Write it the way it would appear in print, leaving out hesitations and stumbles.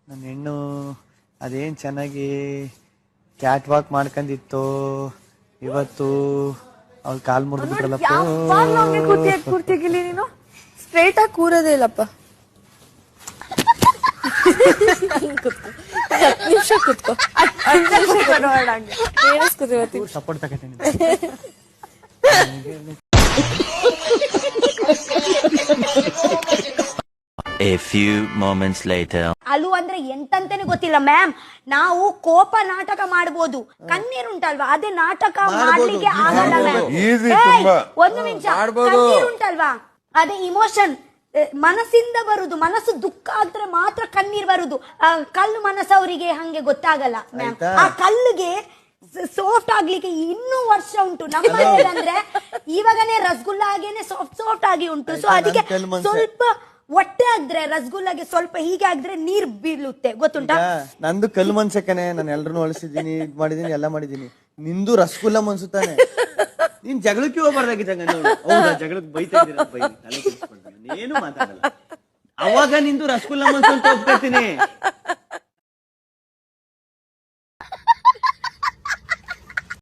ನನ್ನ ಹೆಣ್ಣು ಅದೇನ್ ಚೆನ್ನಾಗಿ ಕ್ಯಾಟ್ ವಾಕ್ ಮಾಡ್ಕೊಂಡಿತ್ತು, ಇವತ್ತು ಅವ್ಳ ಕಾಲ್ ಮುರಿದ್ಬಿಟ್ರಲ್ಲಪ್ಪ. ಕೂರ್ತಿಗಿಲ್ಲಿ ನೀನು ಸ್ಟ್ರೈಟ್ ಆಗಿ ಕೂರೋದೇ ಇಲ್ಲಪ್ಪ. ನಿಮಿಷ ಕೂತ್ಕೋ, ಸಪೋರ್ಟ್ ತಗೋತೀನಿ. A few moments later. ಅಲು ಅಂದ್ರೆ ಎಂತಂತಾನೆ ಗೊತ್ತಿಲ್ಲ ಮ್ಯಾಮ್. ನಾವು ಕೋಪ ನಾಟಕ ಮಾಡ್ಬೋದು, ಕಣ್ಣೀರುಂಟಲ್ವಾ ಅದೇ ನಾಟಕ ಮಾಡ್ಲಿಕ್ಕೆ ಆಗಲ್ಲ ಮ್ಯಾಮ್. ಒಂದು ನಿಮಿಷ, ಕಣ್ಣೀರುಂಟಲ್ವಾ ಅದೇ ಇಮೋಷನ್ ಮನಸ್ಸಿಂದ ಬರುದು. ಮನಸ್ಸು ದುಃಖ ಆದ್ರೆ ಮಾತ್ರ ಕಣ್ಣೀರ್ ಬರುದು. ಕಲ್ಲು ಮನಸ್ಸು ಅವರಿಗೆ ಹಂಗೆ ಗೊತ್ತಾಗಲ್ಲ ಮ್ಯಾಮ್. ಆ ಕಲ್ಲಿಗೆ ಸಾಫ್ಟ್ ಆಗ್ಲಿಕ್ಕೆ ಇನ್ನೂ ವರ್ಷ ಉಂಟು. ನಮ್ಮಂದ್ರೆ ಇವಾಗನೇ ರಸಗುಲ್ಲ ಆಗೇನೆ ಸಾಫ್ಟ್ ಆಗಿ ಉಂಟು. ಸೊ ಅದಕ್ಕೆ ಸ್ವಲ್ಪ ಹೊಟ್ಟೆ ಆದ್ರೆ ರಸಗುಲ್ಲಾಗೆ ಸ್ವಲ್ಪ ಹೀಗೆ ಆದ್ರೆ ನೀರ್ ಬೀಳುತ್ತೆ, ಗೊತ್ತುಂಟಾ? ನಂದು ಕಲ್ಲು ಮನ್ಸಕ್ಕನೆ, ನಾನು ಎಲ್ರನ್ನೂ ಅಳಿಸಿದ್ದೀನಿ, ಇದ್ ಮಾಡಿದೀನಿ, ಎಲ್ಲ ಮಾಡಿದೀನಿ. ನಿಂದು ರಸಗುಲ್ಲ ಮನ್ಸುತ್ತಾನೆ. ನೀನ್ ಜಗಳಕ್ಕೆ ಹೋಗ್ಬಾರ್ದಾಗಿದ್ದಂಗ. ಹೌದಾ, ಜಗಳಕ್ಕೆ ಬೈತಾ ಇದ್ದೀರ, ಏನು ಮಾತಾಡಲ್ಲ. ಅವಾಗ ನಿಂದು ರಸಗುಲ್ಲ ಮನ್ಸು ಅಂತ ಒಪ್ಕೊತೀನಿ.